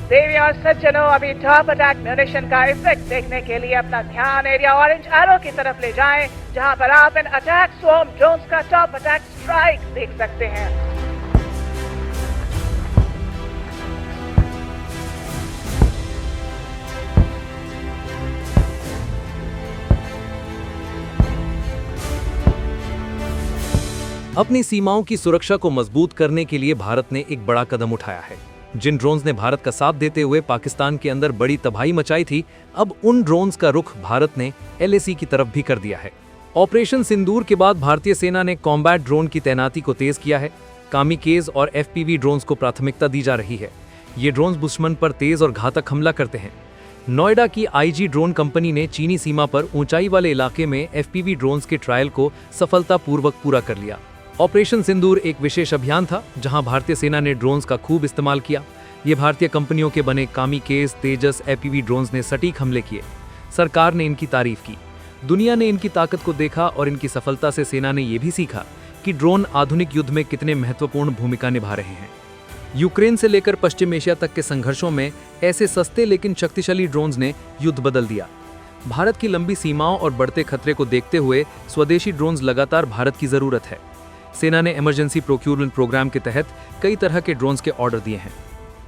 देवी और सज्जनों, अभी टॉप अटैक म्यूनिशन का इफेक्ट देखने के लिए अपना ध्यान एरिया ऑरेंज एरो की तरफ ले जाएं, जहां पर आप इन अटैक स्वॉर्म ड्रोन्स का टॉप अटैक स्ट्राइक देख सकते हैं। अपनी सीमाओं की सुरक्षा को मजबूत करने के लिए भारत ने एक बड़ा कदम उठाया है। जिन ड्रोन्स ने भारत का साथ देते हुए पाकिस्तान के अंदर बड़ी तबाही मचाई थी, अब उन ड्रोन्स का रुख भारत ने LAC की तरफ भी कर दिया है। ऑपरेशन सिंदूर के बाद भारतीय सेना ने कॉम्बैट ड्रोन की तैनाती को तेज किया है। कामिकेज और FPV ड्रोन्स को प्राथमिकता दी जा रही है। ये ड्रोन्स दुश्मन पर तेज और घातक हमला करते हैं। नोएडा की IG ड्रोन कंपनी ने चीनी सीमा पर ऊंचाई वाले इलाके में FPV ड्रोन्स के ट्रायल को सफलतापूर्वक पूरा कर लिया। ऑपरेशन सिंदूर एक विशेष अभियान था, जहां भारतीय सेना ने ड्रोन्स का खूब इस्तेमाल किया। ये भारतीय कंपनियों के बने कामिकेज, तेजस, FPV ड्रोन्स ने सटीक हमले किए। सरकार ने इनकी तारीफ की। दुनिया ने इनकी ताकत को देखा और इनकी सफलता से सेना ने यह भी सीखा कि ड्रोन आधुनिक युद्ध में कितने महत्वपूर्ण भूमिका निभा रहे हैं। यूक्रेन से लेकर पश्चिम एशिया तक के संघर्षों में ऐसे सस्ते लेकिन शक्तिशाली ड्रोन्स ने युद्ध बदल दिया। भारत की लंबी सीमाओं और बढ़ते खतरे को देखते हुए स्वदेशी ड्रोन्स लगातार भारत की जरूरत है। सेना ने इमरजेंसी प्रोक्यूरमेंट प्रोग्राम के तहत कई तरह के ड्रोन्स के ऑर्डर दिए हैं।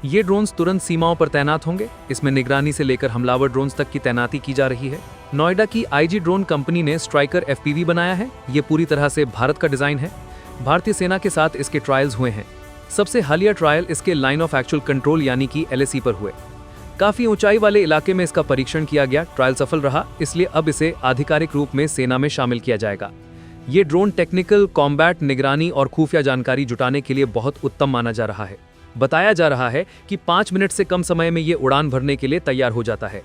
ये ड्रोन्स तुरंत सीमाओं पर तैनात होंगे। इसमें निगरानी से लेकर हमलावर ड्रोन्स तक की तैनाती की जा रही है। नोएडा की IG ड्रोन कंपनी ने स्ट्राइकर FPV बनाया है। ये पूरी तरह से भारत का डिजाइन है। भारतीय सेना के साथ इसके ट्रायल्स हुए हैं। सबसे हालिया ट्रायल इसके लाइन ऑफ एक्चुअल कंट्रोल यानी कि LAC पर हुए। काफी ऊंचाई वाले इलाके में इसका परीक्षण किया गया। ट्रायल सफल रहा, इसलिए अब इसे आधिकारिक रूप में सेना में शामिल किया जाएगा। ये ड्रोन टेक्निकल, कॉम्बैट, निगरानी और खुफिया जानकारी जुटाने के लिए बहुत उत्तम माना जा रहा है। बताया जा रहा है कि 5 मिनट से कम समय में ये उड़ान भरने के लिए तैयार हो जाता है।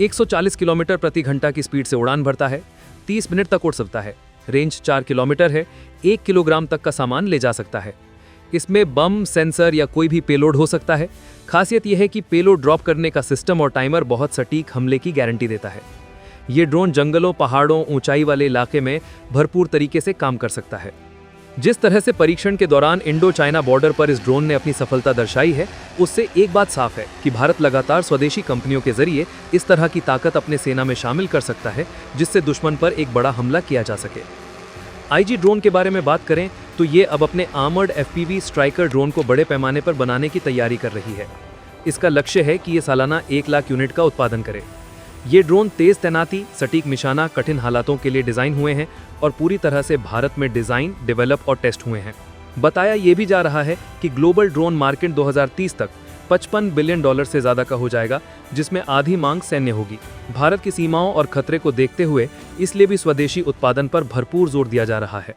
140 किलोमीटर प्रति घंटा की स्पीड से उड़ान भरता है। 30 मिनट तक उड़ सकता है। रेंज 4 किलोमीटर है। 1 किलोग्राम तक का सामान ले जा सकता है। इसमें बम, सेंसर या कोई भी पेलोड हो सकता है। खासियत यह है कि पेलोड ड्रॉप करने का सिस्टम और टाइमर बहुत सटीक हमले की गारंटी देता है। ये ड्रोन जंगलों, पहाड़ों, ऊंचाई वाले इलाके में भरपूर तरीके से काम कर सकता है। जिस तरह से परीक्षण के दौरान इंडो चाइना बॉर्डर पर इस ड्रोन ने अपनी सफलता दर्शाई है, उससे एक बात साफ है कि भारत लगातार स्वदेशी कंपनियों के जरिए इस तरह की ताकत अपने सेना में शामिल कर सकता है, जिससे दुश्मन पर एक बड़ा हमला किया जा सके। IG ड्रोन के बारे में बात करें तो ये अब अपने आर्मर्ड FPV स्ट्राइकर ड्रोन को बड़े पैमाने पर बनाने की तैयारी कर रही है। इसका लक्ष्य है कि ये सालाना 1 लाख यूनिट का उत्पादन करे। ये ड्रोन तेज तैनाती, सटीक निशाना, कठिन हालातों के लिए डिजाइन हुए हैं और पूरी तरह से भारत में डिजाइन, डेवलप और टेस्ट हुए हैं। बताया ये भी जा रहा है कि ग्लोबल ड्रोन मार्केट 2030 तक $55 बिलियन से ज्यादा का हो जाएगा, जिसमें आधी मांग सैन्य होगी। भारत की सीमाओं और खतरे को देखते हुए इसलिए भी स्वदेशी उत्पादन पर भरपूर जोर दिया जा रहा है।